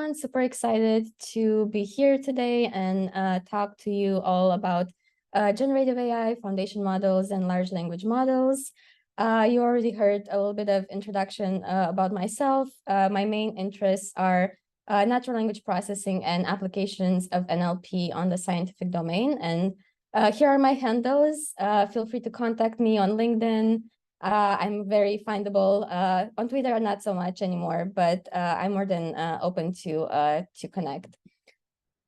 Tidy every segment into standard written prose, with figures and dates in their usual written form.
everyone. Super excited to be here today and talk to you all about generative AI, foundation models, and large language models. You already heard a little bit of introduction about myself. My main interests are natural language processing and applications of NLP on the scientific domain. And here are my handles. Feel free to contact me on LinkedIn. I'm very findable on Twitter, not so much anymore, but I'm more than open to connect.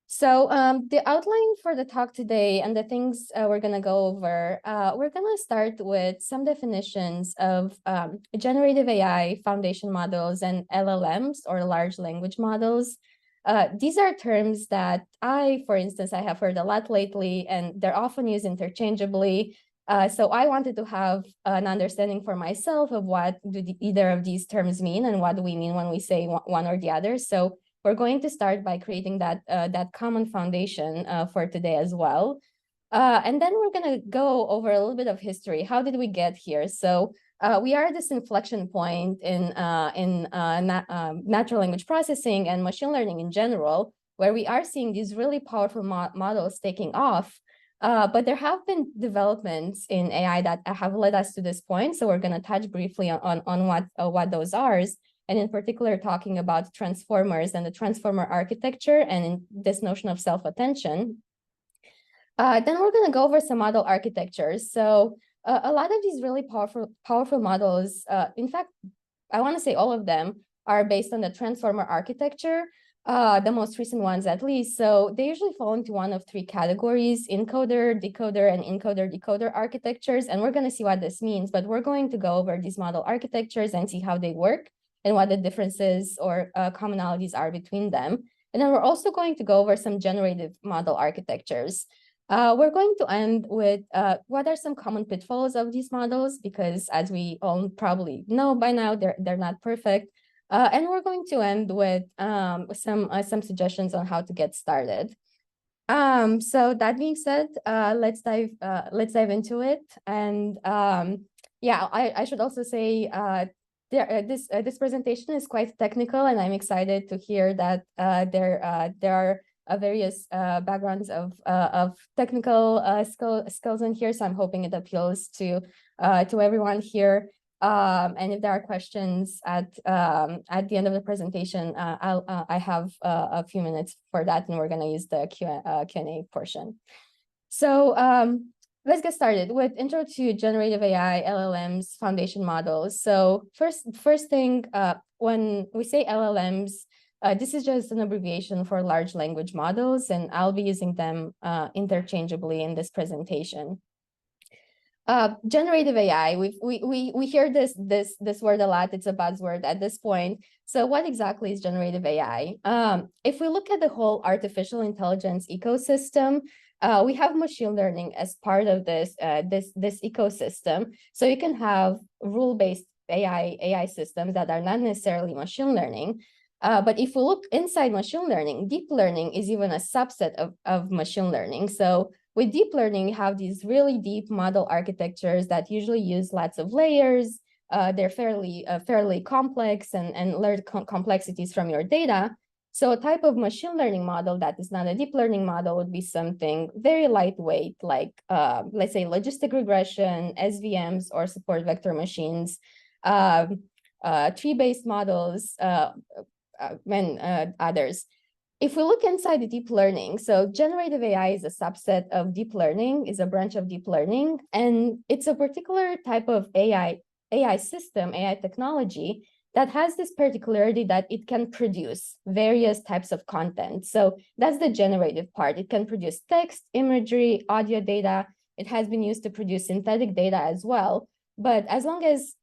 So the outline for the talk today and the things we're going to go over, we're going to start with some definitions of generative AI, foundation models, and LLMs, or large language models. These are terms that for instance, I have heard a lot lately, and they're often used interchangeably. So I wanted to have an understanding for myself of what do either of these terms mean and what do we mean when we say one or the other. So we're going to start by creating that common foundation for today as well. And then we're going to go over a little bit of history. How did we get here? So we are at this inflection point in natural language processing and machine learning in general, where we are seeing these really powerful models taking off. But there have been developments in AI that have led us to this point. So we're going to touch briefly on what those are, and in particular talking about transformers and the transformer architecture and this notion of self-attention. Then we're going to go over some model architectures. So a lot of these really powerful models, in fact, I want to say all of them are based on the transformer architecture. The most recent ones at least. So they usually fall into one of three categories: encoder, decoder, and encoder-decoder architectures. And we're going to see what this means, but we're going to go over these model architectures and see how they work and what the differences or commonalities are between them. And then we're also going to go over some generative model architectures. We're going to end with what are some common pitfalls of these models, because as we all probably know by now, they're not perfect. And we're going to end with some suggestions on how to get started. So that being said, let's dive into it. And yeah, I should also say this presentation is quite technical, and I'm excited to hear that there are various backgrounds of technical skills in here. So I'm hoping it appeals to everyone here. And if there are questions at the end of the presentation, I have a few minutes for that, and we're going to use the Q&A portion. So let's get started with intro to generative AI, LLMs, foundation models. So first thing, when we say LLMs, this is just an abbreviation for large language models, and I'll be using them interchangeably in this presentation. Generative AI, we hear this word a lot. It's a buzzword at this point. So what exactly is generative AI? If we look at the whole artificial intelligence ecosystem, we have machine learning as part of this ecosystem. So you can have rule-based AI systems that are not necessarily machine learning. But if we look inside machine learning, deep learning is even a subset of machine learning. So with deep learning, you have these really deep model architectures that usually use lots of layers. They're fairly complex and learn complexities from your data. So a type of machine learning model that is not a deep learning model would be something very lightweight, like let's say logistic regression, SVMs, or support vector machines, tree-based models, and others. If we look inside the deep learning, so generative AI is a subset of deep learning, is a branch of deep learning, and it's a particular type of AI system, AI technology, that has this particularity that it can produce various types of content. So that's the generative part. It can produce text, imagery, audio data. It has been used to produce synthetic data as well. But as long as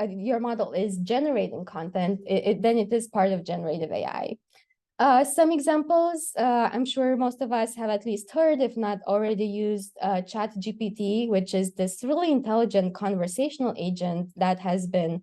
your model is generating content, then it is part of generative AI. Some examples, I'm sure most of us have at least heard, if not already used, ChatGPT, which is this really intelligent conversational agent that has been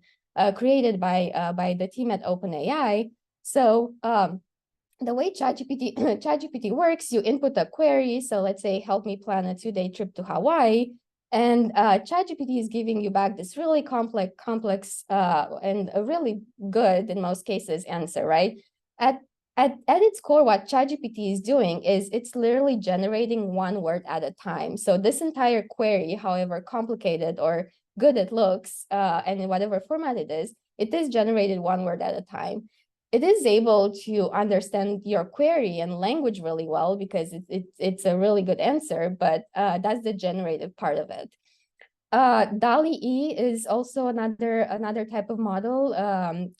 created by the team at OpenAI. So the way ChatGPT works, you input a query. So let's say, help me plan a 2-day trip to Hawaii. And ChatGPT is giving you back this really complex and a really good, in most cases, answer, right? At its core, what ChatGPT is doing is it's literally generating one word at a time. So this entire query, however complicated or good it looks, and in whatever format it is generated one word at a time. It is able to understand your query and language really well because it's a really good answer, but that's the generative part of it. DALL-E is also another type of model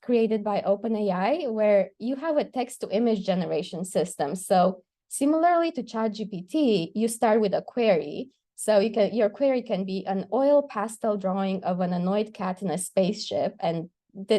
created by OpenAI, where you have a text-to-image generation system. So similarly to ChatGPT, you start with a query. So your query can be an oil pastel drawing of an annoyed cat in a spaceship, and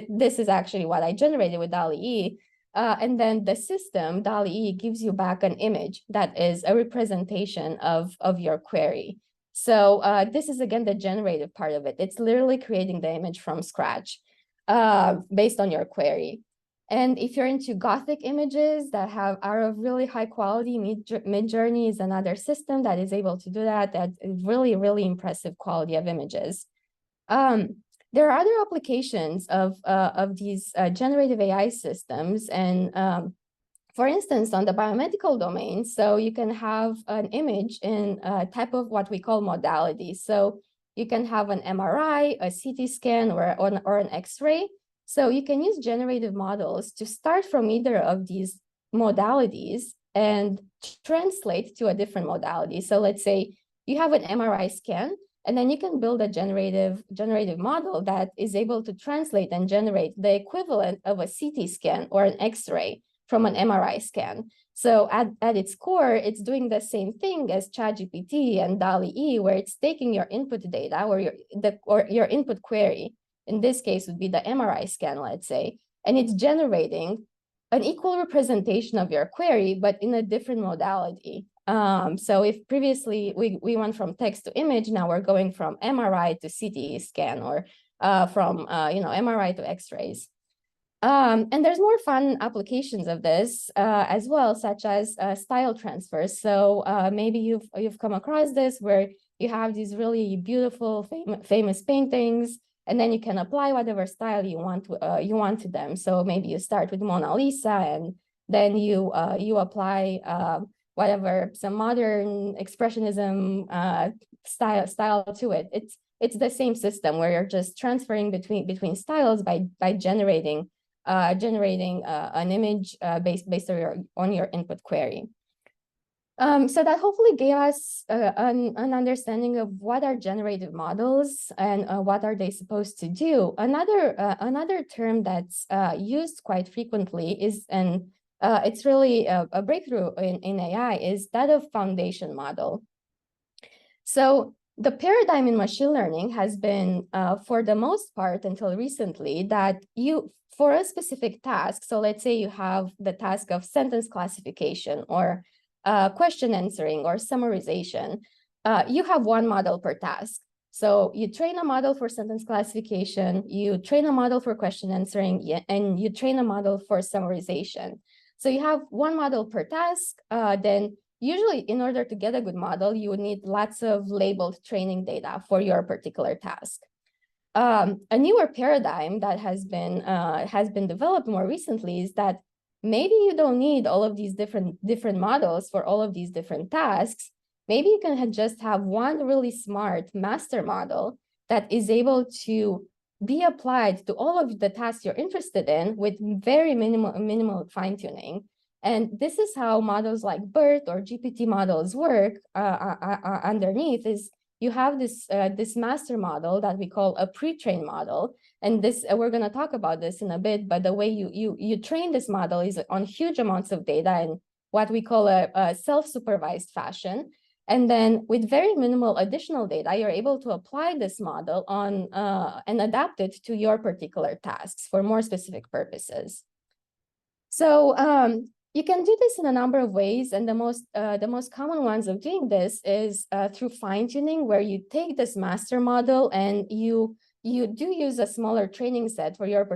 this is actually what I generated with DALL-E. And then the system, DALL-E, gives you back an image that is a representation of your query. So this is, again, the generative part of it. It's literally creating the image from scratch based on your query. And if you're into Gothic images that are of really high quality, Midjourney is another system that is able to do that. That is really, really impressive quality of images. There are other applications of these generative AI systems, and for instance, on the biomedical domain, so you can have an image in a type of what we call modality. So you can have an MRI, a CT scan, or an X-ray. So you can use generative models to start from either of these modalities and translate to a different modality. So let's say you have an MRI scan, and then you can build a generative model that is able to translate and generate the equivalent of a CT scan or an X-ray from an MRI scan. So at its core, it's doing the same thing as ChatGPT and DALL-E, where it's taking your input data or your input query. In this case, would be the MRI scan, let's say, and it's generating an equal representation of your query, but in a different modality. So if previously we went from text to image, now we're going from MRI to CT scan, or from MRI to X-rays. And there's more fun applications of this as well, such as style transfers. So maybe you've come across this, where you have these really beautiful, famous paintings, and then you can apply whatever style you want to them. So maybe you start with Mona Lisa, and then you apply some modern expressionism style to it. It's the same system where you're just transferring between styles by generating an image based on your input query. So that hopefully gave us an understanding of what are generative models and what are they supposed to do. Another term that's used quite frequently is, and it's really a breakthrough in AI, is that of foundation model. So the paradigm in machine learning has been, for the most part until recently, that for a specific task, so let's say you have the task of sentence classification or question answering or summarization, you have one model per task. So you train a model for sentence classification, you train a model for question answering, and you train a model for summarization. So you have one model per task. Then usually, in order to get a good model, you would need lots of labeled training data for your particular task. A newer paradigm that has been developed more recently is that maybe you don't need all of these different models for all of these different tasks. Maybe you can just have one really smart master model that is able to be applied to all of the tasks you're interested in with very minimal fine-tuning. And this is how models like BERT or GPT models work underneath. Is you have this master model that we call a pre-trained model. And this we're going to talk about this in a bit, but the way you train this model is on huge amounts of data in what we call a self-supervised fashion. And then with very minimal additional data, you're able to apply this model on and adapt it to your particular tasks for more specific purposes. So you can do this in a number of ways, and the most common ones of doing this is through fine-tuning, where you take this master model and you do use a smaller training set for your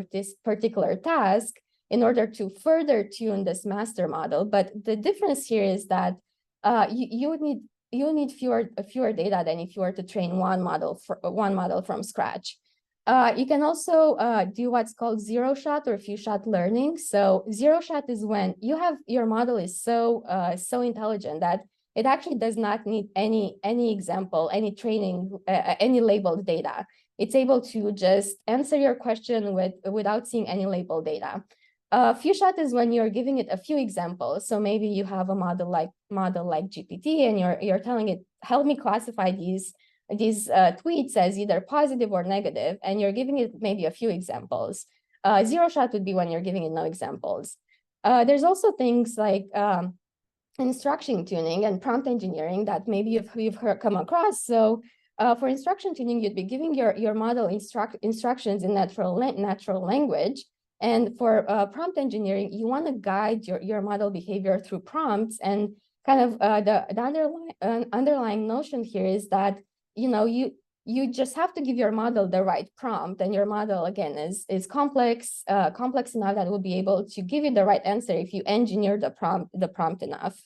particular task in order to further tune this master model. But the difference here is that you need fewer data than if you were to train one model from scratch. You can also do what's called zero-shot or few-shot learning. So zero-shot is when you have your model is so intelligent that it actually does not need any example, any training, any labeled data. It's able to just answer your question without seeing any labeled data. Few-shot is when you're giving it a few examples. So maybe you have a model like GPT, and you're telling it, help me classify these tweets as either positive or negative, and you're giving it maybe a few examples. Zero-shot would be when you're giving it no examples. There's also things like instruction tuning and prompt engineering that maybe you've come across. So for instruction tuning, you'd be giving your model instructions in natural language. And for prompt engineering, you want to guide your model behavior through prompts. And kind of the underlying notion here is that, you know, you just have to give your model the right prompt, and your model again is complex enough that it will be able to give you the right answer if you engineer the prompt enough.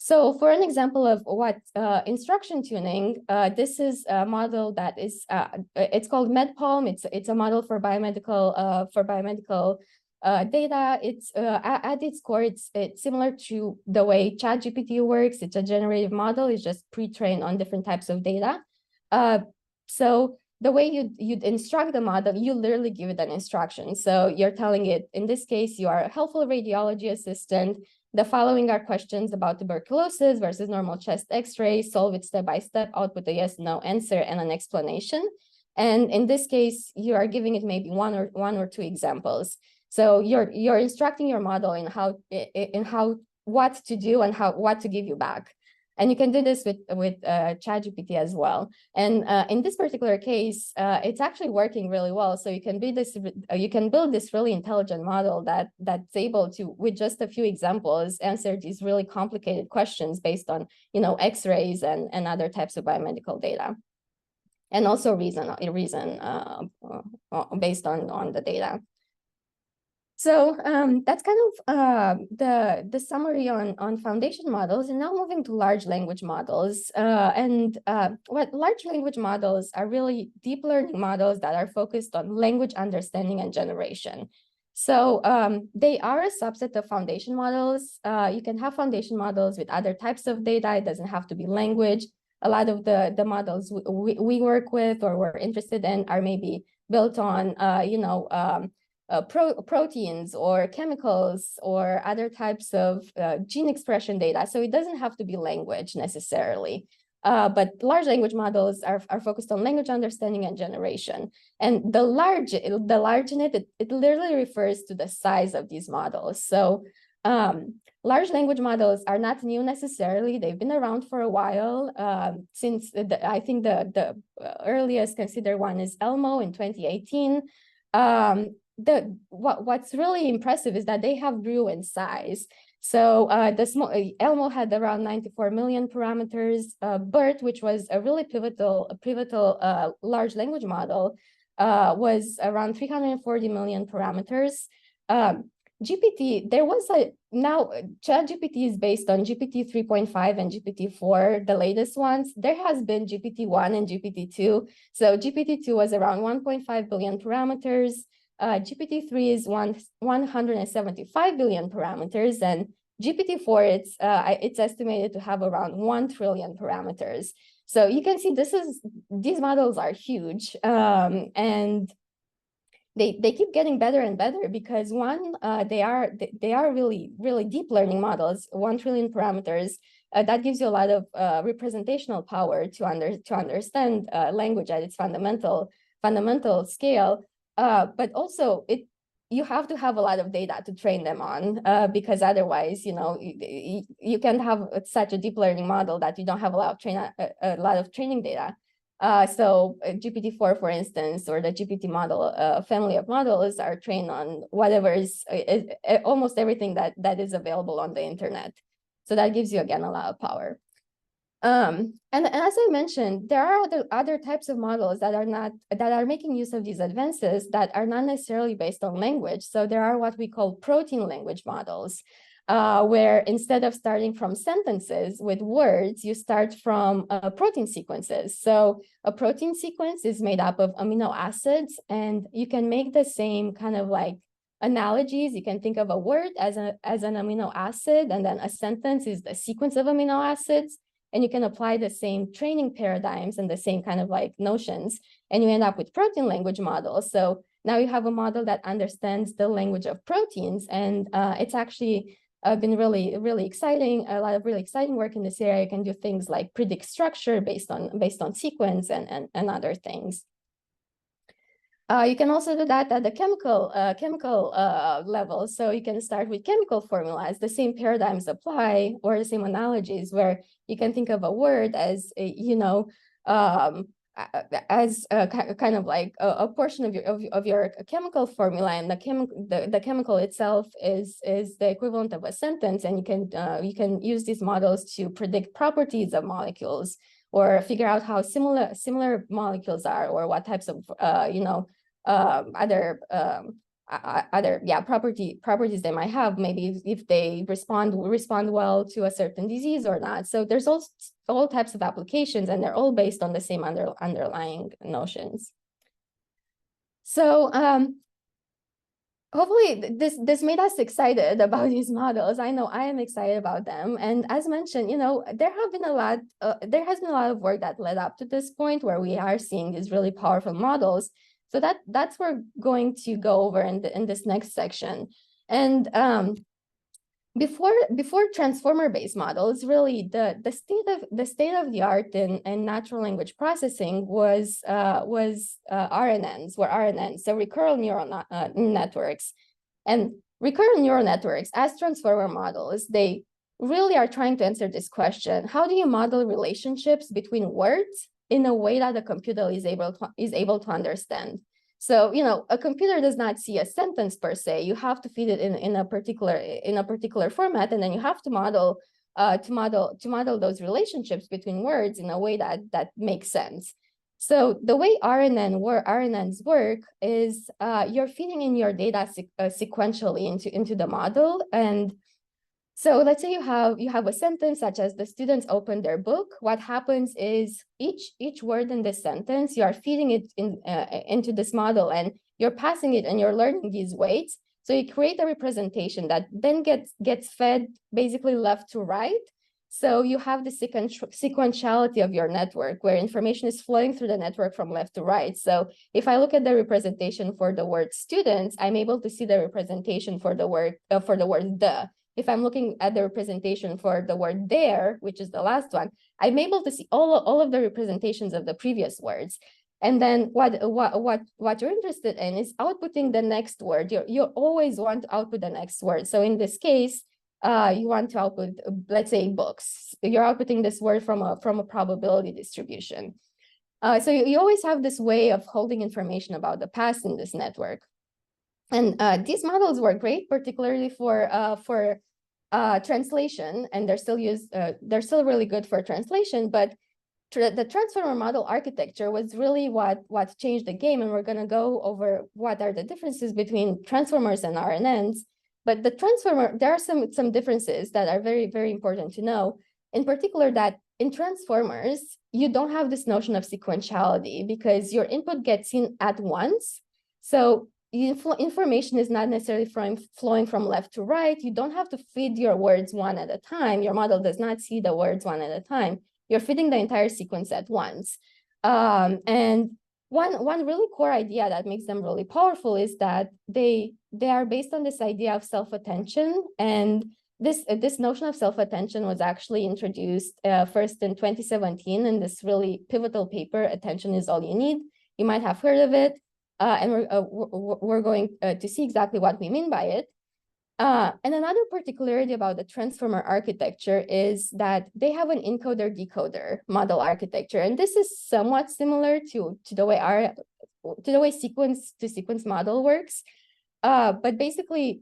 So for an example of what instruction tuning, this is a model that is it's called MedPalm. It's a model for biomedical data. It's at its core, it's similar to the way ChatGPT works. It's a generative model. It's just pre-trained on different types of data. So the way you'd instruct the model, you literally give it an instruction. So you're telling it, in this case, you are a helpful radiology assistant. The following are questions about tuberculosis versus normal chest X-ray. Solve it step by step, output a yes, no answer, and an explanation. And in this case, you are giving it maybe one or two examples. So you're instructing your model in what to do and what to give you back. And you can do this with ChatGPT as well. And in this particular case, it's actually working really well. So you can build this really intelligent model that's able to, with just a few examples, answer these really complicated questions based on, you know, X-rays and other types of biomedical data, and also reason based on the data. So that's kind of the summary on foundation models. And now moving to large language models. What large language models are really deep learning models that are focused on language understanding and generation. So they are a subset of foundation models. You can have foundation models with other types of data. It doesn't have to be language. A lot of the models we work with or we're interested in are maybe built on, proteins or chemicals or other types of gene expression data. So it doesn't have to be language necessarily. But large language models are focused on language understanding and generation. And the large in it literally refers to the size of these models. So large language models are not new necessarily. They've been around for a while. Since I think the earliest considered one is Elmo in 2018. What's really impressive is that they have grew in size. So Elmo had around 94 million parameters. BERT, which was a really pivotal large language model, was around 340 million parameters. GPT, now ChatGPT is based on GPT 3.5 and GPT 4, the latest ones. There has been GPT 1 and GPT 2. So GPT 2 was around 1.5 billion parameters. GPT-3 is 175 billion parameters, and GPT-4 it's estimated to have around 1 trillion parameters. So you can see these models are huge, and they keep getting better and better because they are really deep learning models. 1 trillion parameters. That gives you a lot of representational power to understand language at its fundamental scale. But also you have to have a lot of data to train them on, because otherwise, you can't have such a deep learning model that you don't have a lot of training data. So GPT-4, for instance, or the GPT model family of models are trained on whatever is almost everything that is available on the internet. So that gives you again a lot of power. And as I mentioned, there are other types of models that are making use of these advances that are not necessarily based on language. So there are what we call protein language models, where instead of starting from sentences with words, you start from protein sequences. So a protein sequence is made up of amino acids, and you can make the same kind of like analogies. You can think of a word as an amino acid, and then a sentence is the sequence of amino acids. And you can apply the same training paradigms and the same kind of like notions, and you end up with protein language models. So now you have a model that understands the language of proteins, and it's actually been really, really exciting. A lot of really exciting work in this area. You can do things like predict structure based on sequence and other things. You can also do that at the chemical level. So you can start with chemical formulas. The same paradigms apply, or the same analogies, where you can think of a word as as kind of like a portion of your chemical formula, and the chemical itself is the equivalent of a sentence, and you can use these models to predict properties of molecules, or figure out how similar molecules are, or what types of other properties they might have, maybe if they respond well to a certain disease or not. So there's all types of applications, and they're all based on the same underlying notions. So hopefully this made us excited about these models. I know I am excited about them. And as mentioned, there has been a lot of work that led up to this point where we are seeing these really powerful models. So that's what we're going to go over in this next section. And before transformer-based models, really the state of the art in natural language processing was RNNs, so recurrent neural networks. And recurrent neural networks, as transformer models, they really are trying to answer this question: how do you model relationships between words in a way that the computer is able to understand? So, a computer does not see a sentence per se. You have to feed it in a particular format, and then you have to model those relationships between words in a way that makes sense. So the way RNNs work is you're feeding in your data sequentially into the model. And so let's say you have a sentence such as the students opened their book. What happens is each word in this sentence, you are feeding it into this model, and you're passing it, and you're learning these weights. So you create a representation that then gets fed basically left to right. So you have the sequentiality of your network, where information is flowing through the network from left to right. So if I look at the representation for the word students, I'm able to see the representation for the word the. If I'm looking at the representation for the word there, which is the last one, I'm able to see all of the representations of the previous words. And then what you're interested in is outputting the next word. You always want to output the next word. So in this case, you want to output, let's say, books. You're outputting this word from a probability distribution. So you always have this way of holding information about the past in this network. And these models were great, particularly for translation, and they're still really good for translation. But the transformer model architecture was really what changed the game, and we're going to go over what are the differences between transformers and RNNs. But there are some differences that are very, very important to know. In particular, that in transformers, you don't have this notion of sequentiality, because your input gets in at once. So information is not necessarily flowing from left to right. You don't have to feed your words one at a time. Your model does not see the words one at a time. You're feeding the entire sequence at once. And one really core idea that makes them really powerful is that they are based on this idea of self-attention. And this notion of self-attention was actually introduced first in 2017 in this really pivotal paper, Attention is All You Need. You might have heard of it. And we're going to see exactly what we mean by it. And another particularity about the transformer architecture is that they have an encoder-decoder model architecture, and this is somewhat similar to the way sequence-to-sequence model works. But basically,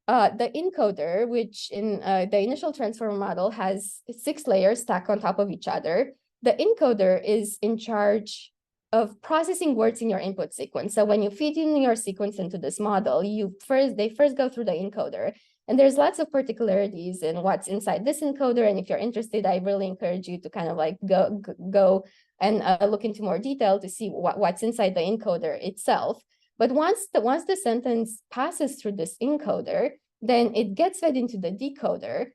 the encoder, which in the initial transformer model has 6 layers stacked on top of each other. The encoder is in charge of processing words in your input sequence. So when you feed in your sequence into this model, they first go through the encoder. And there's lots of particularities in what's inside this encoder. And if you're interested, I really encourage you to kind of like go and look into more detail to see what's inside the encoder itself. But once the sentence passes through this encoder, then it gets fed into the decoder,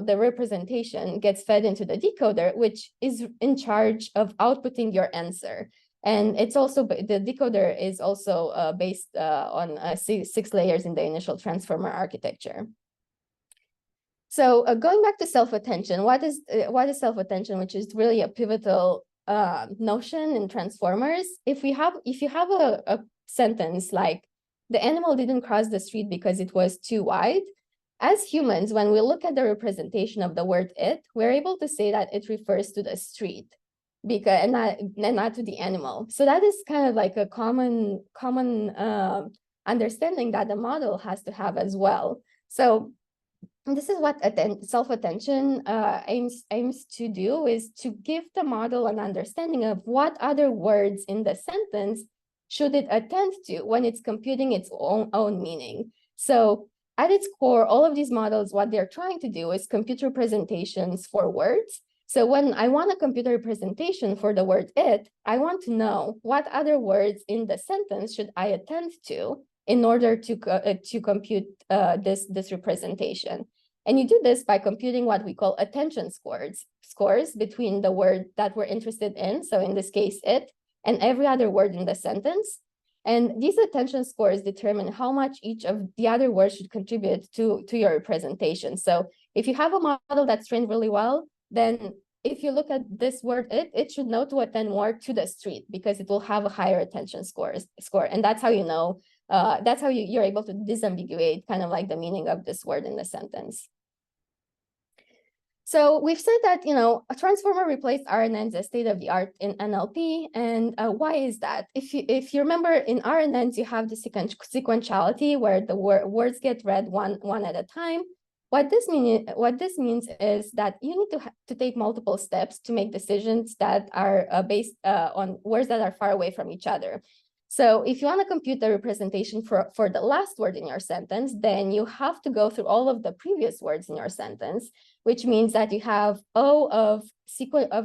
the representation gets fed into the decoder, which is in charge of outputting your answer. And it's also, the decoder is also based on 6 layers in the initial transformer architecture. So going back to self-attention, what is self-attention, which is really a pivotal notion in transformers? If you have a sentence like, the animal didn't cross the street because it was too wide, as humans, when we look at the representation of the word it, we're able to say that it refers to the street, because and not to the animal. So that is kind of like a common understanding that the model has to have as well. So this is what self-attention aims to do, is to give the model an understanding of what other words in the sentence should it attend to when it's computing its own meaning. So at its core, all of these models, what they're trying to do is compute representations for words. So when I want a computer representation for the word it, I want to know what other words in the sentence should I attend to in order to compute this representation. And you do this by computing what we call attention scores between the word that we're interested in, so in this case it, and every other word in the sentence. And these attention scores determine how much each of the other words should contribute to your representation. So if you have a model that's trained really well, then if you look at this word it should know to attend more to the street, because it will have a higher attention score. And that's how you know, that's how you're able to disambiguate kind of like the meaning of this word in the sentence. So we've said that, a transformer replaced RNNs as state-of-the-art in NLP. And why is that? If you remember, in RNNs, you have the sequentiality where the words get read one at a time. What this means is that you need to take multiple steps to make decisions that are based on words that are far away from each other. So if you want to compute the representation for the last word in your sentence, then you have to go through all of the previous words in your sentence, which means that you have O of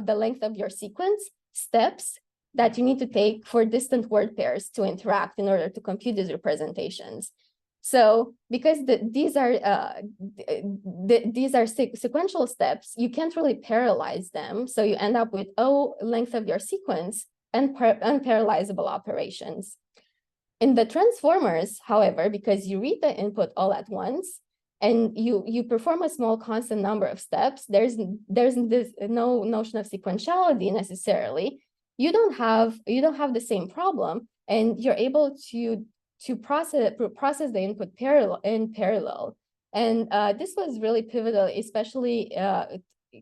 the length of your sequence steps that you need to take for distant word pairs to interact in order to compute these representations. So because these are sequential steps, you can't really parallelize them. So you end up with O length of your sequence and unparallelizable operations. In the transformers, however, because you read the input all at once and you perform a small constant number of steps, there's no notion of sequentiality necessarily. You don't have the same problem, and you're able to process the input in parallel. And this was really pivotal, especially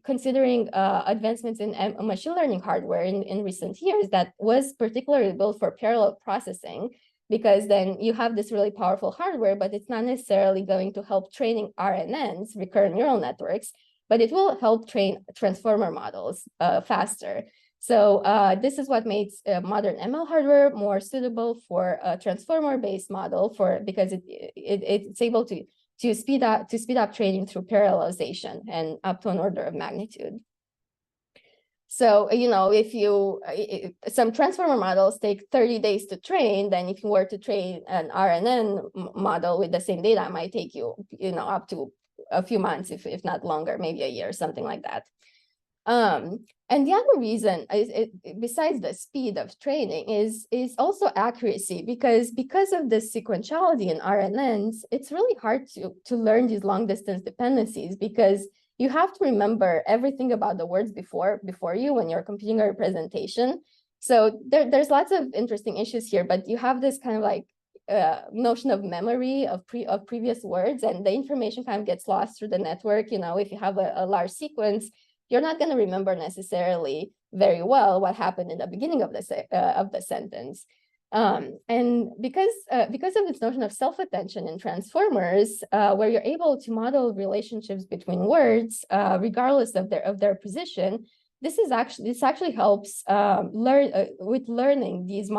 considering advancements in machine learning hardware in recent years that was particularly built for parallel processing, because then you have this really powerful hardware, but it's not necessarily going to help training RNNs, recurrent neural networks, but it will help train transformer models faster. So this is what makes modern ML hardware more suitable for a transformer-based model because it's able to speed up training through parallelization and up to an order of magnitude. So, if some transformer models take 30 days to train, then if you were to train an RNN model with the same data, it might take you, up to a few months, if not longer, maybe a year, something like that. And the other reason is, besides the speed of training, is also accuracy, because of the sequentiality in RNNs, it's really hard to learn these long distance dependencies, because you have to remember everything about the words before you when you're computing a representation. So there's lots of interesting issues here, but you have this kind of like notion of memory of previous words, and the information kind of gets lost through the network. If you have a large sequence, you're not going to remember necessarily very well what happened in the beginning of the sentence. And because of this notion of self-attention in transformers, where you're able to model relationships between words, regardless of their position, this actually helps with learning these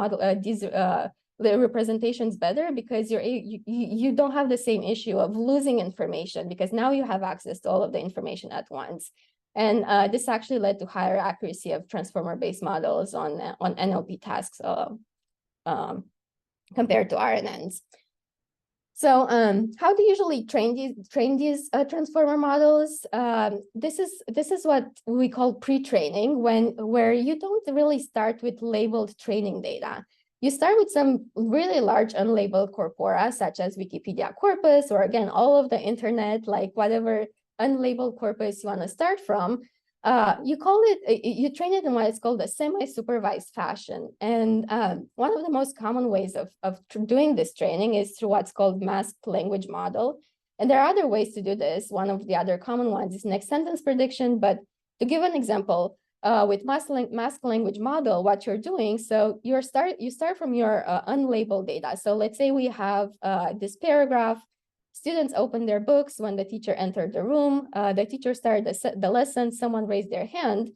the representations better, because you don't have the same issue of losing information, because now you have access to all of the information at once. And this actually led to higher accuracy of transformer-based models on NLP tasks compared to RNNs. So how do you usually train these transformer models? This is what we call pre-training, where you don't really start with labeled training data. You start with some really large unlabeled corpora, such as Wikipedia corpus, or again, all of the internet, like whatever unlabeled corpus you want to start from. You train it in what is called a semi-supervised fashion. And one of the most common ways of doing this training is through what's called masked language model. And there are other ways to do this. One of the other common ones is next sentence prediction. But to give an example, with masked language model, what you're doing, so you start from your unlabeled data. So let's say we have this paragraph. Students opened their books when the teacher entered the room. The teacher started the lesson. Someone raised their hand.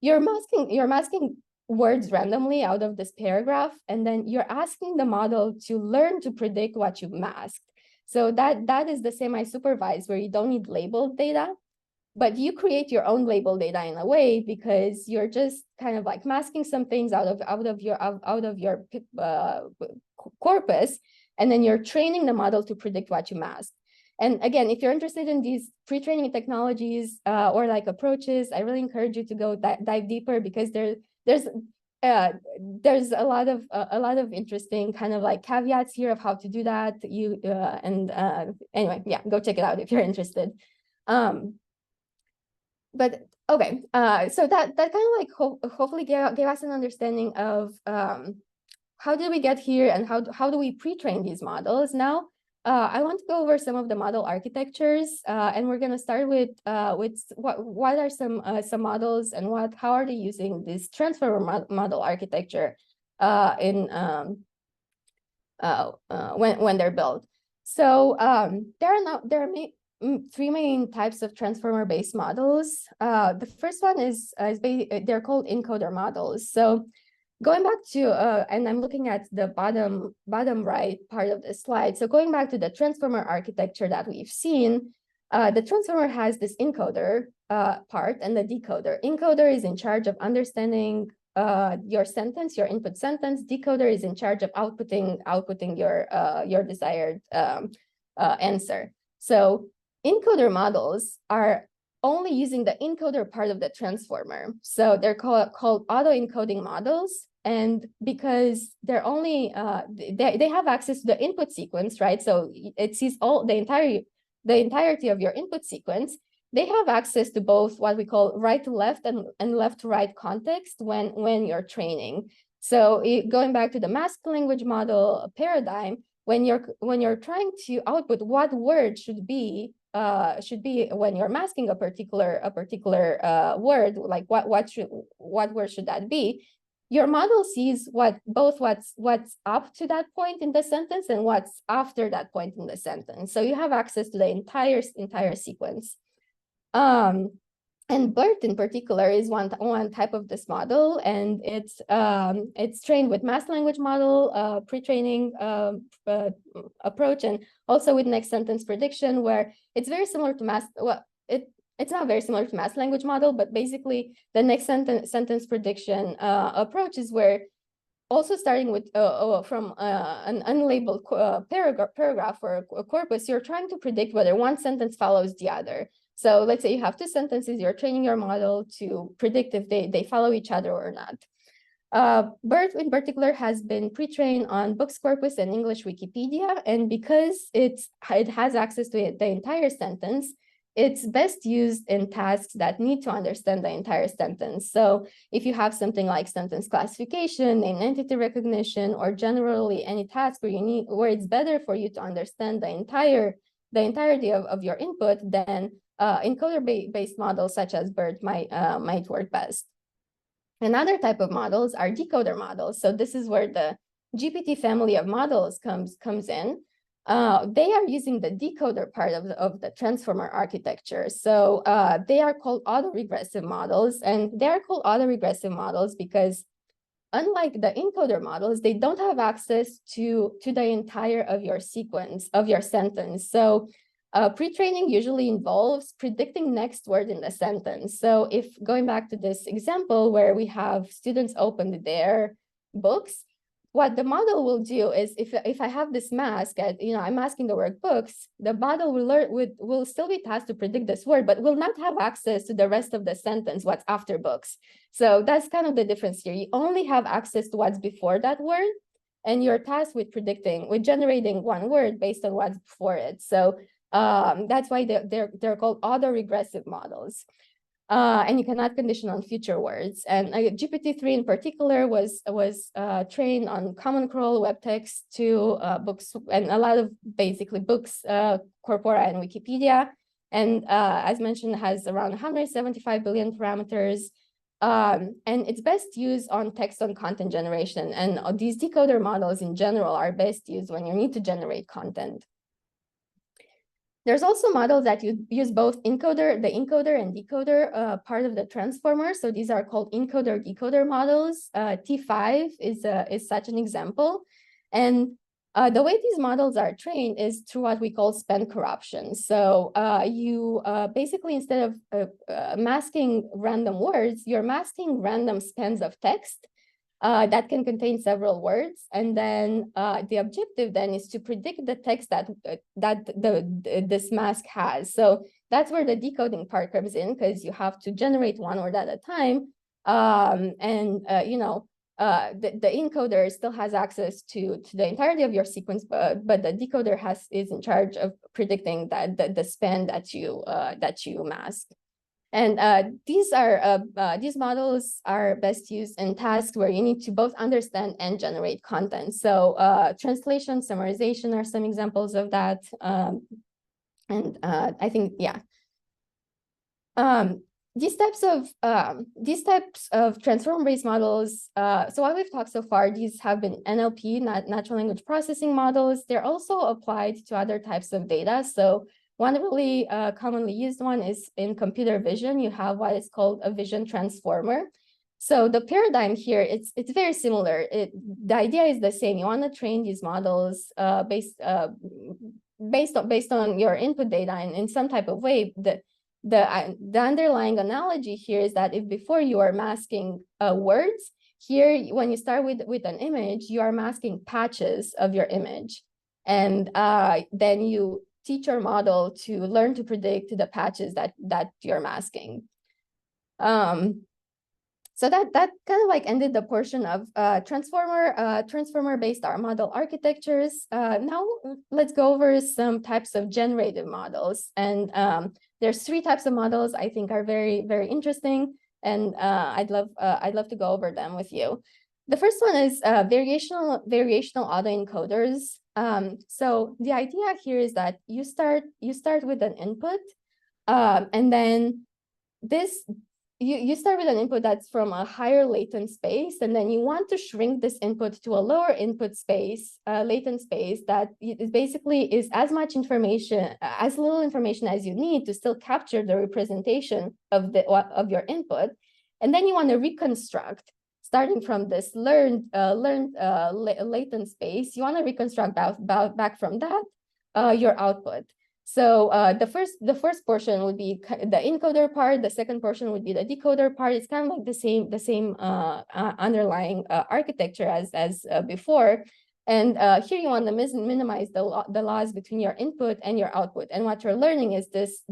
You're masking words randomly out of this paragraph, and then you're asking the model to learn to predict what you've masked. So that is the semi-supervised, where you don't need labeled data, but you create your own label data in a way, because you're just kind of like masking some things out of your corpus, and then you're training the model to predict what you mask. And again, if you're interested in these pre-training technologies or like approaches, I really encourage you to go dive deeper, because there's a lot of interesting kind of like caveats here of how to do that. Anyway, yeah, go check it out if you're interested. But okay, so that kind of like hopefully gave us an understanding of how did we get here, and how do we pre-train these models. Now, I want to go over some of the model architectures, and we're going to start with what are some models, and how are they using this transformer model architecture when they're built. So there are three main types of transformer-based models. The first one is they're called encoder models. So going back to, and I'm looking at the bottom right part of the slide. So going back to the transformer architecture that we've seen, the transformer has this encoder part and the decoder. Encoder is in charge of understanding your sentence, your input sentence. Decoder is in charge of outputting your desired answer. So encoder models are only using the encoder part of the transformer. So they're called auto-encoding models. And because they're only, they have access to the input sequence, right? So it sees the entirety of your input sequence. They have access to both what we call right to left and left to right context when you're training. So going back to the masked language model paradigm, when you're trying to output what word should be when you're masking a particular word, like what word should that be, your model sees what's up to that point in the sentence and what's after that point in the sentence. So you have access to the entire sequence. And BERT in particular is one type of this model, and it's trained with masked language model pre-training approach, and also with next sentence prediction, where it's very similar to it's not very similar to masked language model, but basically the next sentence prediction approach is where, also starting with from an unlabeled paragraph or a corpus, you're trying to predict whether one sentence follows the other. So let's say you have two sentences, you're training your model to predict if they follow each other or not. BERT in particular has been pre-trained on books corpus and English Wikipedia, and because it has access to the entire sentence, it's best used in tasks that need to understand the entire sentence. So if you have something like sentence classification, name entity recognition, or generally any task where it's better for you to understand the entirety of your input, then encoder-based models such as BERT might work best. Another type of models are decoder models. So this is where the GPT family of models comes in, they are using the decoder part of the transformer architecture. So they are called autoregressive models, and they are called autoregressive models because unlike the encoder models, they don't have access to the entire of your sequence, of your sentence. So pre-training usually involves predicting next word in the sentence. So if going back to this example where we have students open their books, what the model will do is if I have this mask, I'm masking the word books, the model will still be tasked to predict this word, but will not have access to the rest of the sentence, what's after books. So that's kind of the difference here. You only have access to what's before that word, and you're tasked with generating one word based on what's before it. So that's why they're called autoregressive models. And you cannot condition on future words. And GPT-3 in particular was trained on Common Crawl, web text to books, and a lot of basically books, corpora, and Wikipedia. And as mentioned, has around 175 billion parameters. And it's best used on text on content generation. And these decoder models in general are best used when you need to generate content. There's also models that use both the encoder and decoder part of the transformer. So these are called encoder-decoder models. T5 is such an example. And the way these models are trained is through what we call span corruption. So you basically, instead of masking random words, you're masking random spans of text that can contain several words, and then the objective then is to predict the text that this mask has. So that's where the decoding part comes in, because you have to generate one word at a time, the encoder still has access to the entirety of your sequence, but the decoder is in charge of predicting that the span that you mask. And these models are best used in tasks where you need to both understand and generate content. So translation, summarization are some examples of that. I think, yeah. These types of transformer-based models, so what we've talked so far, these have been NLP, natural language processing models. They're also applied to other types of data. So one really commonly used one is in computer vision. You have what is called a vision transformer. So the paradigm here, it's very similar. The idea is the same. You want to train these models based on your input data in some type of way. The underlying analogy here is that if before you are masking words, here when you start with an image, you are masking patches of your image, and then you teach your model to learn to predict the patches that you're masking. So that kind of like ended the portion of transformer-based model architectures. Now let's go over some types of generative models. And there's 3 types of models I think are very, very interesting, and I'd love to go over them with you. The first one is variational autoencoders. So the idea here is that you start with an input, and then you start with an input that's from a higher latent space, and then you want to shrink this input to a lower input space, latent space that basically is as much information, as little information as you need to still capture the representation of your input, and then you want to reconstruct. Starting from this learned latent space, you want to reconstruct back from that your output. So the first portion would be the encoder part. The second portion would be the decoder part. It's kind of like the same underlying architecture as before. And here you want to minimize the loss between your input and your output. And what you're learning is this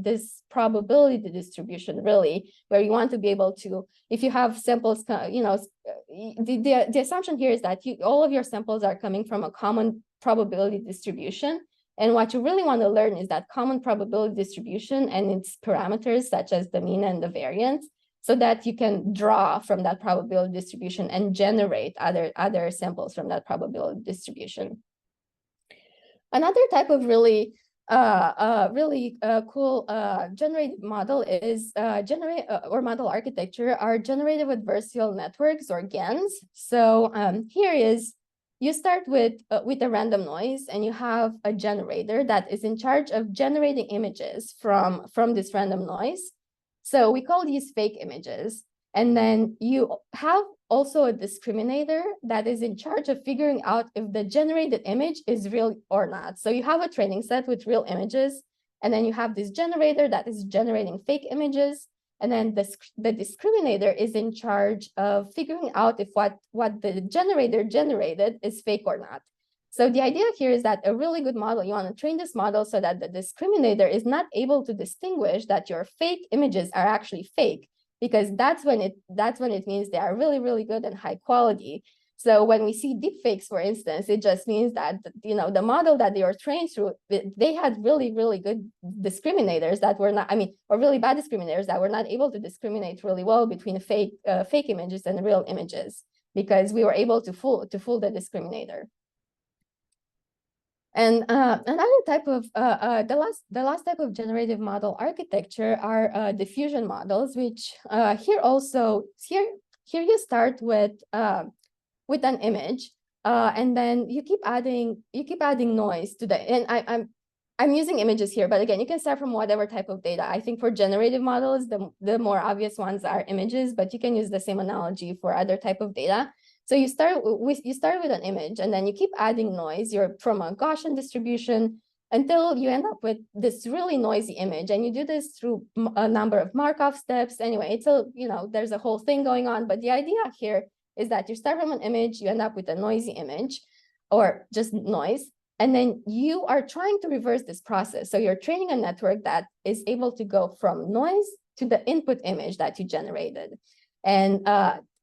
probability distribution, really, where you want to be able to, if you have samples, the assumption here is that all of your samples are coming from a common probability distribution. And what you really want to learn is that common probability distribution and its parameters, such as the mean and the variance, so that you can draw from that probability distribution and generate other samples from that probability distribution. Another type of really cool generative model is or model architecture are generative adversarial networks, or GANs. So here is you start with a random noise, and you have a generator that is in charge of generating images from this random noise. So we call these fake images. And then you have also a discriminator that is in charge of figuring out if the generated image is real or not. So you have a training set with real images, and then you have this generator that is generating fake images. And then the discriminator is in charge of figuring out if what the generator generated is fake or not. So the idea here is that a really good model, you want to train this model so that the discriminator is not able to distinguish that your fake images are actually fake, because that's when it means they are really, really good and high quality. So when we see deepfakes, for instance, it just means that, you know, the model that they were trained through, they had really, really good discriminators that were not, I mean, or really bad discriminators that were not able to discriminate really well between fake images and real images, because we were able to fool the discriminator. And another type of the last type of generative model architecture are diffusion models, which here you start with an image, and then you keep adding noise to the, and I'm using images here, but again, you can start from whatever type of data. I think for generative models, the more obvious ones are images, but you can use the same analogy for other type of data. So you start with an image, and then you keep adding noise. You're from a Gaussian distribution until you end up with this really noisy image. And you do this through a number of Markov steps. Anyway, it's there's a whole thing going on. But the idea here is that you start from an image, you end up with a noisy image, or just noise. And then you are trying to reverse this process. So you're training a network that is able to go from noise to the input image that you generated. And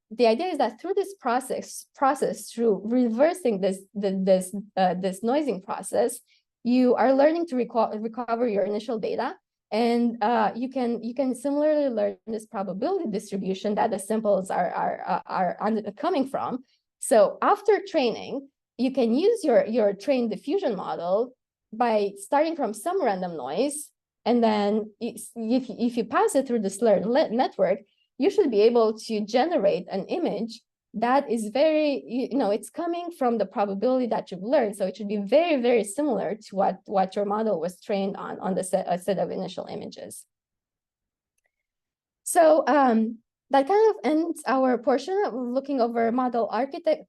the idea is that through this process, through reversing this noising process, you are learning to recover your initial data, and you can similarly learn this probability distribution that the samples are coming from. So after training, you can use your trained diffusion model by starting from some random noise, and then if you pass it through this learned network, you should be able to generate an image that is very, it's coming from the probability that you've learned. So it should be very, very similar to what your model was trained on the set of initial images. So that kind of ends our portion of looking over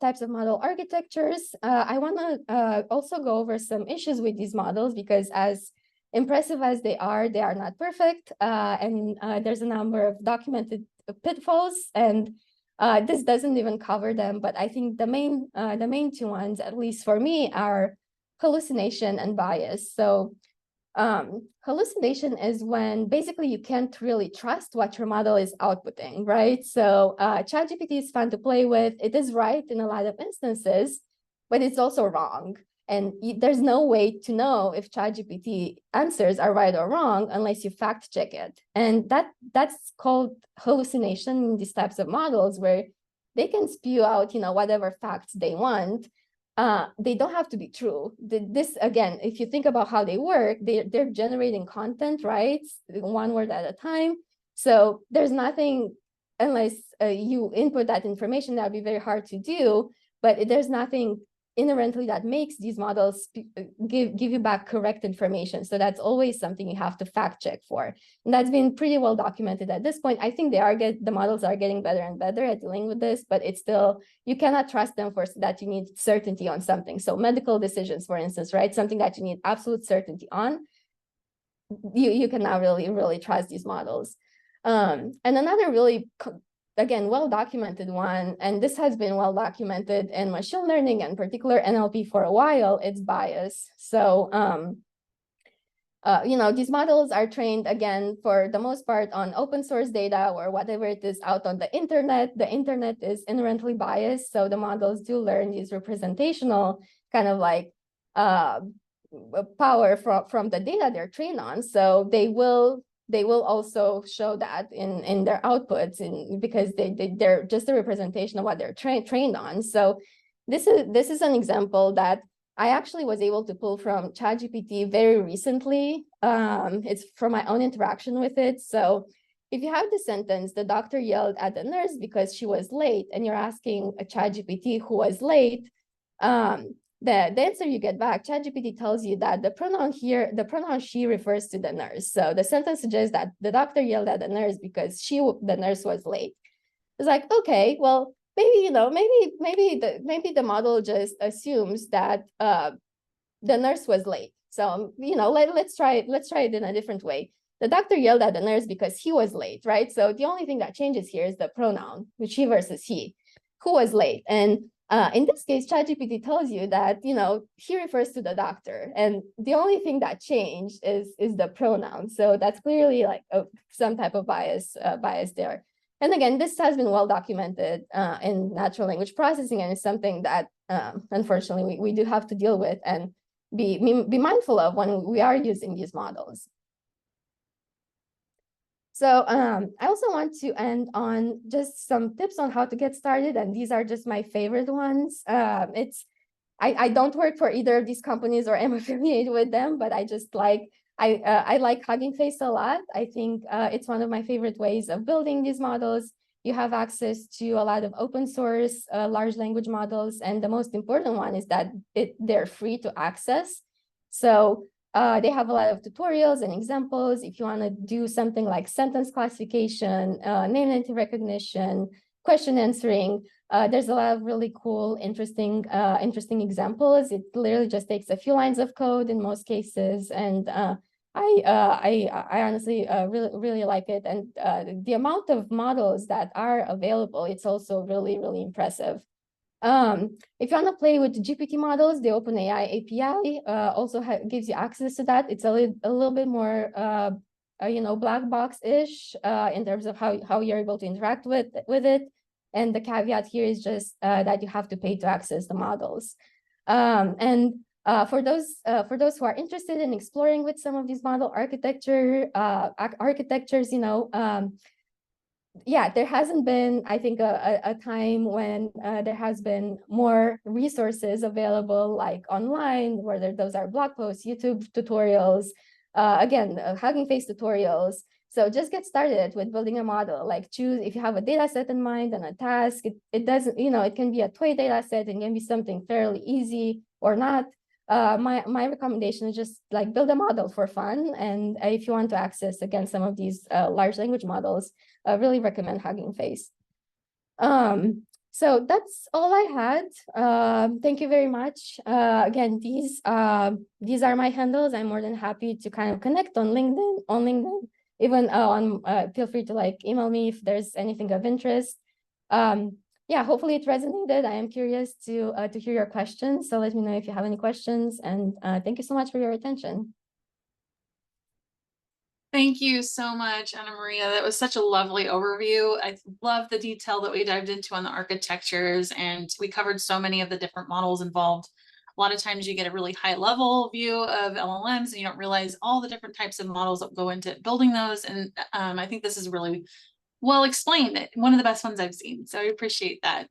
types of model architectures. I want to also go over some issues with these models, because as impressive as they are not perfect, and there's a number of documented pitfalls, and this doesn't even cover them. But I think the main two ones, at least for me, are hallucination and bias. So hallucination is when basically you can't really trust what your model is outputting, right? So ChatGPT is fun to play with. It is right in a lot of instances, but it's also wrong. And there's no way to know if ChatGPT answers are right or wrong unless you fact check it. And that's called hallucination in these types of models, where they can spew out, whatever facts they want. They don't have to be true. This, again, if you think about how they work, they're generating content, right? One word at a time. So there's nothing, unless you input that information, that would be very hard to do. But there's nothing inherently that makes these models give you back correct information. So that's always something you have to fact check for. And that's been pretty well documented at this point. I think the models are getting better and better at dealing with this, but it's still, you cannot trust them for that. You need certainty on something. So medical decisions, for instance, right? Something that you need absolute certainty on, you cannot really trust these models. And another really, again, well-documented one, and this has been well-documented in machine learning, and particular NLP for a while, it's bias. So, these models are trained, again, for the most part on open source data or whatever it is out on the internet. The internet is inherently biased, so the models do learn these representational kind of like power from the data they're trained on. So they will also show that in their outputs, because they're just a representation of what they're trained on. So this is an example that I actually was able to pull from ChatGPT very recently. It's from my own interaction with it. So if you have the sentence, the doctor yelled at the nurse because she was late, and you're asking a ChatGPT who was late, The answer you get back, ChatGPT tells you that the pronoun here, the pronoun she refers to the nurse. So the sentence suggests that the doctor yelled at the nurse because the nurse was late. It's like, okay, well, maybe, maybe the model just assumes that the nurse was late. So, let's try it in a different way. The doctor yelled at the nurse because he was late, right? So the only thing that changes here is the pronoun, which she versus he, who was late. And in this case, ChatGPT tells you that, he refers to the doctor. And the only thing that changed is the pronoun. So that's clearly like some type of bias there. And again, this has been well documented in natural language processing, and it's something that unfortunately we do have to deal with and be mindful of when we are using these models. So I also want to end on just some tips on how to get started, and these are just my favorite ones. I don't work for either of these companies or am affiliated with them, but I just like I like Hugging Face a lot. I think it's one of my favorite ways of building these models. You have access to a lot of open source large language models, and the most important one is that they're free to access. So they have a lot of tutorials and examples. If you want to do something like sentence classification, name entity recognition, question answering, there's a lot of really cool, interesting examples. It literally just takes a few lines of code in most cases, and I honestly really like it. And the amount of models that are available, it's also really impressive. If you want to play with GPT models, the OpenAI API also gives you access to that. It's a little bit more black box-ish in terms of how you're able to interact with it. And the caveat here is just that you have to pay to access the models. For those who are interested in exploring with some of these model architectures, yeah, there hasn't been, I think, a time when there has been more resources available, like online, whether those are blog posts, YouTube tutorials, again, Hugging Face tutorials. So just get started with building a model. Like choose, if you have a data set in mind and a task, it doesn't, it can be a toy data set and can be something fairly easy or not. My recommendation is just like build a model for fun. And if you want to access, again, some of these large language models, I really recommend Hugging Face. So that's all I had. Thank you very much. Again, these are my handles. I'm more than happy to kind of connect on LinkedIn, even feel free to email me if there's anything of interest. Yeah, hopefully it resonated. I am curious to hear your questions. So let me know if you have any questions. And thank you so much for your attention. Thank you so much, Anna Maria. That was such a lovely overview. I love the detail that we dived into on the architectures, and we covered so many of the different models involved. A lot of times you get a really high level view of LLMs and you don't realize all the different types of models that go into building those. And I think this is really well explained. One of the best ones I've seen. So I appreciate that.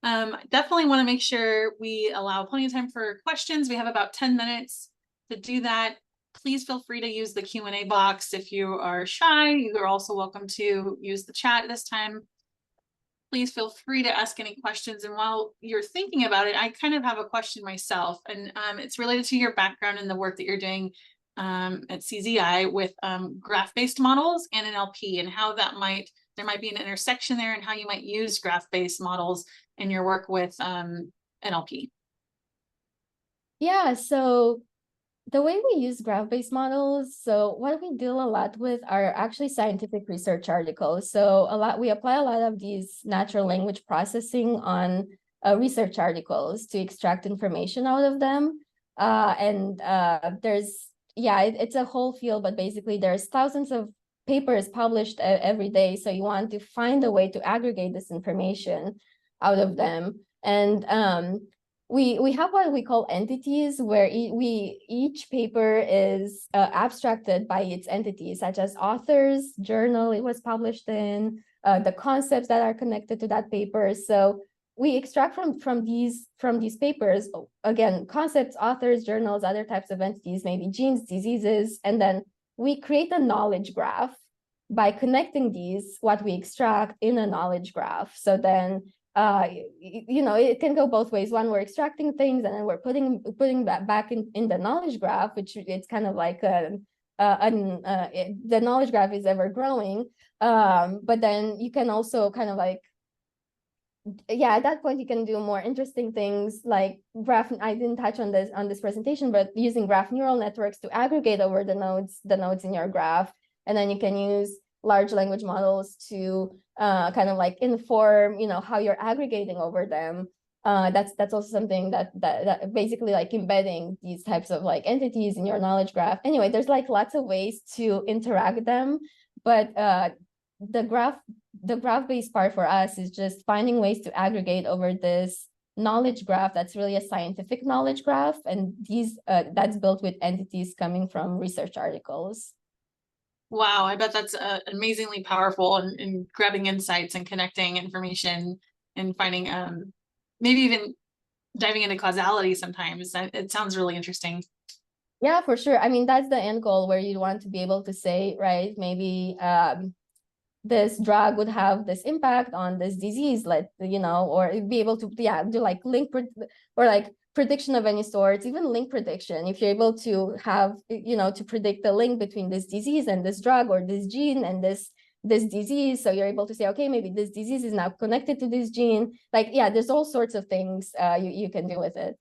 Definitely want to make sure we allow plenty of time for questions. We have about 10 minutes to do that. Please feel free to use the Q&A box. If you are shy, you are also welcome to use the chat this time. Please feel free to ask any questions. And while you're thinking about it, I kind of have a question myself, and it's related to your background and the work that you're doing at CZI with graph-based models and NLP, and how there might be an intersection there, and how you might use graph-based models in your work with NLP. Yeah, so the way we use graph-based models, so what we deal a lot with are actually scientific research articles. So we apply a lot of these natural language processing on research articles to extract information out of them. It's a whole field, but basically there's thousands of papers published every day. So you want to find a way to aggregate this information out of them. And we have what we call entities, where each paper is abstracted by its entities, such as authors, journal it was published in, the concepts that are connected to that paper. So we extract from these papers, again, concepts, authors, journals, other types of entities, maybe genes, diseases, and then we create a knowledge graph by connecting what we extract in a knowledge graph. So then you know, it can go both ways. One, we're extracting things, and then we're putting that back in the knowledge graph, which it's kind of like the knowledge graph is ever growing. But then you can also kind of like, yeah, at that point you can do more interesting things like graph. I didn't touch on this presentation, but using graph neural networks to aggregate over the nodes in your graph, and then you can use large language models to kind of like inform, you know, how you're aggregating over them. That's also something that basically like embedding these types of like entities in your knowledge graph. Anyway, there's like lots of ways to interact them, but the graph-based part for us is just finding ways to aggregate over this knowledge graph that's really a scientific knowledge graph, and that's built with entities coming from research articles. Wow, I bet that's amazingly powerful in grabbing insights and connecting information and finding maybe even diving into causality sometimes. It sounds really interesting. Yeah, for sure. I mean, that's the end goal, where you want to be able to say, right, maybe this drug would have this impact on this disease, like, you know, or be able to, yeah, do like or like prediction of any sort, even link prediction. If you're able to have, you know, to predict the link between this disease and this drug, or this gene and this disease, so you're able to say, okay, maybe this disease is now connected to this gene. Like, yeah, there's all sorts of things you can do with it.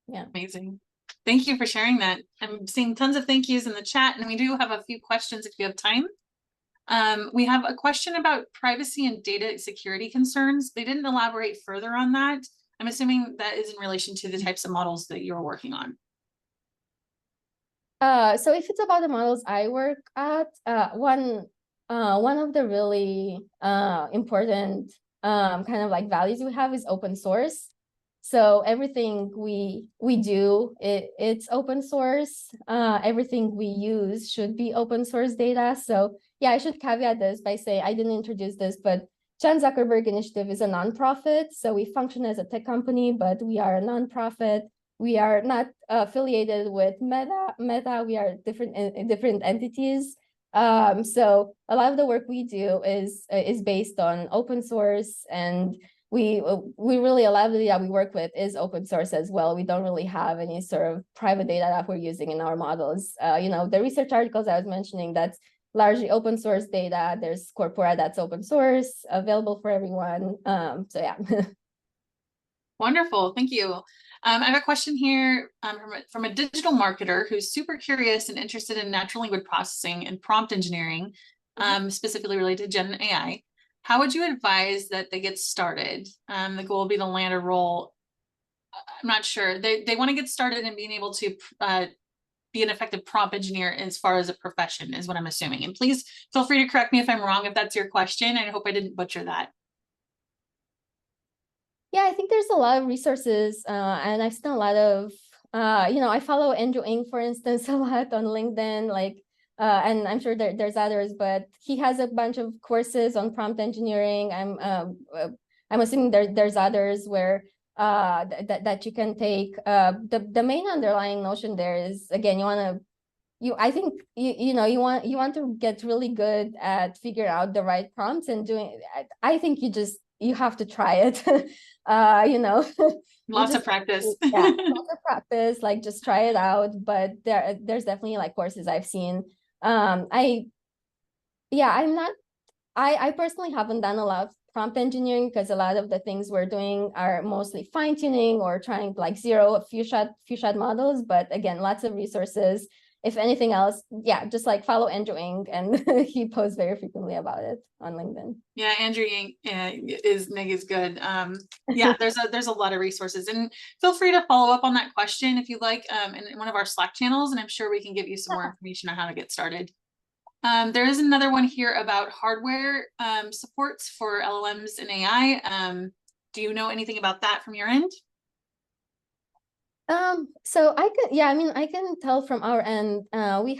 Yeah. Amazing. Thank you for sharing that. I'm seeing tons of thank yous in the chat, and we do have a few questions if you have time. We have a question about privacy and data security concerns. They didn't elaborate further on that. I'm assuming that is in relation to the types of models that you're working on. So if it's about the models I work at, one of the really important kind of like values we have is open source. So everything we do, it's open source. Everything we use should be open source data. So yeah, I should caveat this by saying, I didn't introduce this, but Chan Zuckerberg Initiative is a nonprofit. So we function as a tech company, but we are a nonprofit. We are not affiliated with Meta. We are different entities. So a lot of the work we do is based on open source, and we really, a lot of the data we work with is open source as well. We don't really have any sort of private data that we're using in our models. You know, the research articles I was mentioning, that's largely open source data. There's corpora that's open source, available for everyone. So yeah. Wonderful, thank you. I have a question here from a digital marketer who's super curious and interested in natural language processing and prompt engineering, specifically related to Gen AI. How would you advise that they get started? The goal will be to land a role. I'm not sure. They want to get started in being able to be an effective prompt engineer as far as a profession, is what I'm assuming. And please feel free to correct me if I'm wrong, if that's your question. I hope I didn't butcher that. Yeah, I think there's a lot of resources, and I've seen a lot of, you know, I follow Andrew Ng, for instance, a lot on LinkedIn, like, and I'm sure there's others, but he has a bunch of courses on prompt engineering. I'm assuming there's others where that you can take. The main underlying notion there is, again, I think you know, you want to get really good at figuring out the right prompts and doing. I think you have to try it. You know, lots of practice. Yeah, lots of practice, like just try it out. But there's definitely like courses I've seen. I personally haven't done a lot of prompt engineering, because a lot of the things we're doing are mostly fine-tuning or trying to like zero a few shot models. But again, lots of resources. If anything else, yeah, just like follow Andrew Ng, and he posts very frequently about it on LinkedIn. Yeah, Andrew Ng is good. Yeah, there's a lot of resources, and feel free to follow up on that question if you like in one of our Slack channels, and I'm sure we can give you some more information on how to get started. There is another one here about hardware supports for LLMs and AI. Do you know anything about that from your end? So I can tell from our end, we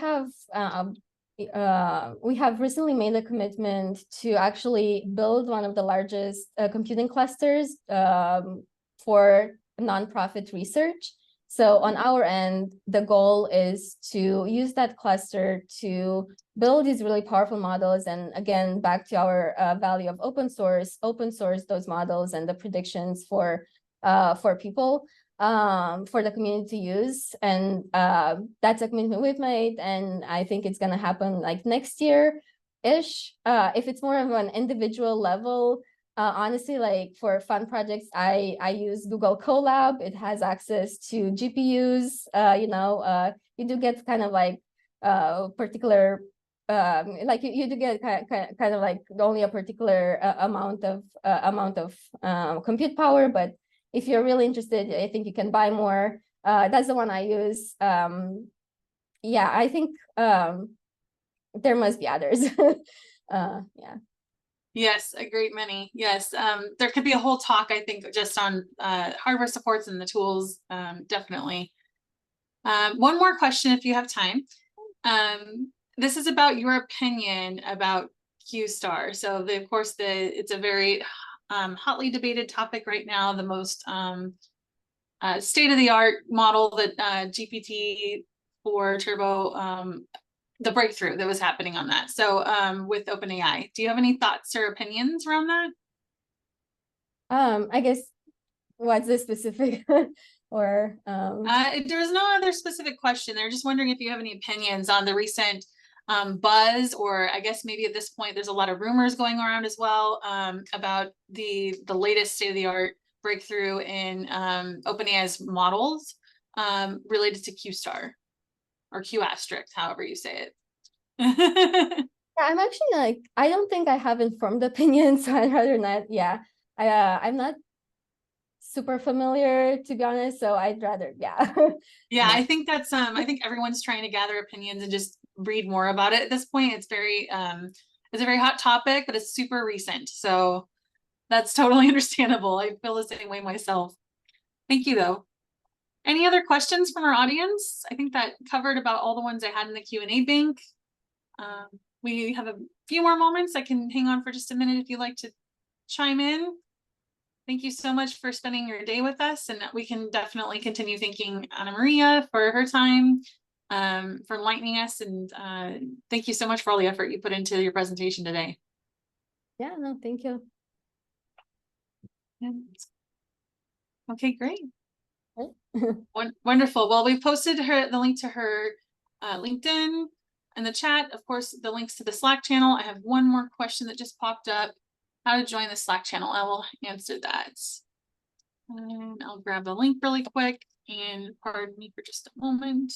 have recently made a commitment to actually build one of the largest computing clusters for nonprofit research. So on our end, the goal is to use that cluster to build these really powerful models. And again, back to our value of open source those models and the predictions for people, for the community to use. And that's a commitment we've made. And I think it's going to happen like next year-ish. If it's more of an individual level, honestly, like for fun projects, I use Google Colab. It has access to GPUs. You do get kind of like particular, like you do get kind of like only a particular amount of compute power. But if you're really interested, I think you can buy more. That's the one I use. Yeah, I think there must be others. Yeah. Yes, a great many. Yes, there could be a whole talk, I think, just on hardware supports and the tools, definitely. One more question if you have time. This is about your opinion about Q-star. So of course, it's a very hotly debated topic right now, the most state-of-the-art model that GPT-4 Turbo, the breakthrough that was happening on that. So with OpenAI, do you have any thoughts or opinions around that? I guess what's the specific or there was no other specific question. They're just wondering if you have any opinions on the recent buzz, or I guess maybe at this point there's a lot of rumors going around as well about the latest state-of-the-art breakthrough in OpenAI's models related to Q-star or Q asterisk, however you say it. Yeah, I'm actually like, I don't think I have informed opinions, so I'd rather not. Yeah, I'm not super familiar, to be honest, so I'd rather, yeah. Yeah, I think that's I think everyone's trying to gather opinions and just read more about it at this point. It's very it's a very hot topic, but it's super recent, so that's totally understandable. I feel the same way myself. Thank you though. Any other questions from our audience? I think that covered about all the ones I had in the Q&A bank. We have a few more moments. I can hang on for just a minute if you'd like to chime in. Thank you so much for spending your day with us, and we can definitely continue thanking Anna Maria for her time, for enlightening us, and thank you so much for all the effort you put into your presentation today. Yeah, no, thank you. Okay, great. Wonderful. Well, we've posted the link to her LinkedIn in the chat. Of course, the links to the Slack channel. I have one more question that just popped up. How to join the Slack channel. I will answer that. And I'll grab the link really quick, and pardon me for just a moment.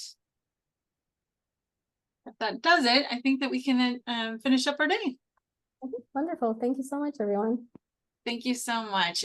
If that does it, I think that we can finish up our day. Wonderful. Thank you so much, everyone. Thank you so much.